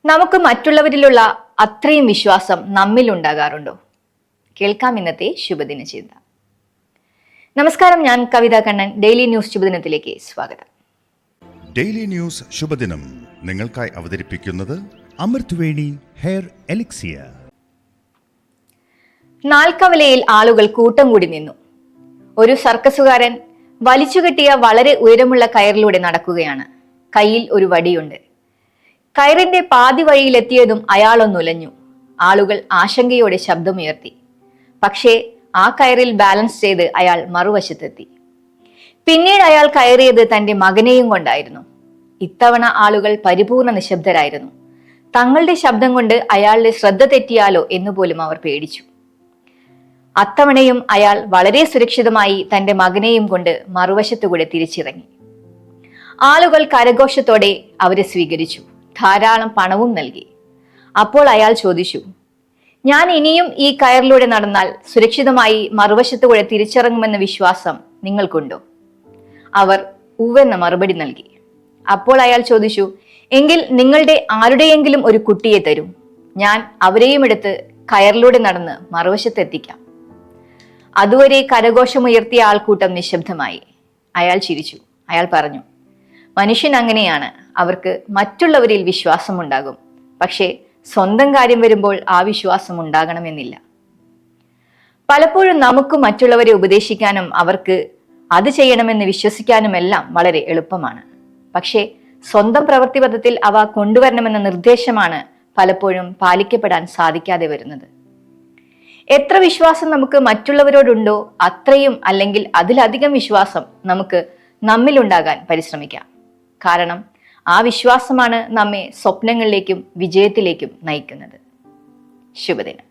നമുക്ക് മറ്റുള്ളവരിലുള്ള അത്രയും വിശ്വാസം നമ്മിൽ ഉണ്ടാകാറുണ്ടോ? കേൾക്കാം ഇന്നത്തെ ശുഭദിന ചിന്ത. നമസ്കാരം, ഞാൻ കവിത കണ്ണൻ. ഡെയിലി ന്യൂസ് ശുഭദിനത്തിലേക്ക് സ്വാഗതം. ഡെയിലി ന്യൂസ് ശുഭദിനം നിങ്ങൾക്കായി അവതരിപ്പിക്കുന്നത് അമൃത് വേണി ഹെയർ എലിക്സിയർ. നാൽക്കവലയിൽ ആളുകൾ കൂട്ടം കൂടി നിന്നു. ഒരു സർക്കസുകാരൻ വലിച്ചുകെട്ടിയ വളരെ ഉയരമുള്ള കയറിലൂടെ നടക്കുകയാണ്. കയ്യിൽ ഒരു വടിയുണ്ട്. കയറിന്റെ പാതി വഴിയിലെത്തിയതും അയാളൊന്നുലഞ്ഞു. ആളുകൾ ആശങ്കയോടെ ശബ്ദമുയർത്തി. പക്ഷേ ആ കയറിൽ ബാലൻസ് ചെയ്ത് അയാൾ മറുവശത്തെത്തി. പിന്നീട് അയാൾ കയറിയത് തന്റെ മകനെയും കൊണ്ടായിരുന്നു. ഇത്തവണ ആളുകൾ പരിപൂർണ നിശബ്ദരായിരുന്നു. തങ്ങളുടെ ശബ്ദം കൊണ്ട് അയാളുടെ ശ്രദ്ധ തെറ്റിയാലോ എന്നുപോലും അവർ പേടിച്ചു. അത്തവണയും അയാൾ വളരെ സുരക്ഷിതമായി തന്റെ മകനെയും കൊണ്ട് മറുവശത്തുകൂടെ തിരിച്ചിറങ്ങി. ആളുകൾ കരഘോഷത്തോടെ അവരെ സ്വീകരിച്ചു. ധാരാളം പണവും നൽകി. അപ്പോൾ അയാൾ ചോദിച്ചു, ഞാൻ ഇനിയും ഈ കയറിലൂടെ നടന്നാൽ സുരക്ഷിതമായി മറുവശത്തുകൂടെ തിരിച്ചിറങ്ങുമെന്ന വിശ്വാസം നിങ്ങൾക്കുണ്ടോ? അവർ ഉവെന്ന മറുപടി നൽകി. അപ്പോൾ അയാൾ ചോദിച്ചു, എങ്കിൽ നിങ്ങളുടെ ആരുടെയെങ്കിലും ഒരു കുട്ടിയെ തരൂ. ഞാൻ അവരെയും എടുത്ത് കയറിലൂടെ നടന്ന് മറുവശത്തെത്തിക്കാം. അതുവരെ കരഘോഷമുയർത്തിയ ആൾക്കൂട്ടം നിശബ്ദമായി. അയാൾ ചിരിച്ചു. അയാൾ പറഞ്ഞു, മനുഷ്യൻ അങ്ങനെയാണ്. അവർക്ക് മറ്റുള്ളവരിൽ വിശ്വാസമുണ്ടാകും. പക്ഷേ സ്വന്തം കാര്യം വരുമ്പോൾ ആ വിശ്വാസം ഉണ്ടാകണമെന്നില്ല. പലപ്പോഴും നമുക്ക് മറ്റുള്ളവരെ ഉപദേശിക്കാനും അവർക്ക് അത് ചെയ്യണമെന്ന് വിശ്വസിക്കാനുമെല്ലാം വളരെ എളുപ്പമാണ്. പക്ഷേ സ്വന്തം പ്രവൃത്തിപഥത്തിൽ അവ കൊണ്ടുവരണമെന്ന നിർദ്ദേശമാണ് പലപ്പോഴും പാലിക്കപ്പെടാൻ സാധിക്കാതെ വരുന്നത്. എത്ര വിശ്വാസം നമുക്ക് മറ്റുള്ളവരോടുണ്ടോ അത്രയും അല്ലെങ്കിൽ അതിലധികം വിശ്വാസം നമുക്ക് നമ്മിലുണ്ടാകാൻ പരിശ്രമിക്കാം. കാരണം ആ വിശ്വാസമാണ് നമ്മെ സ്വപ്നങ്ങളിലേക്കും വിജയത്തിലേക്കും നയിക്കുന്നത്. ശുഭദിനം.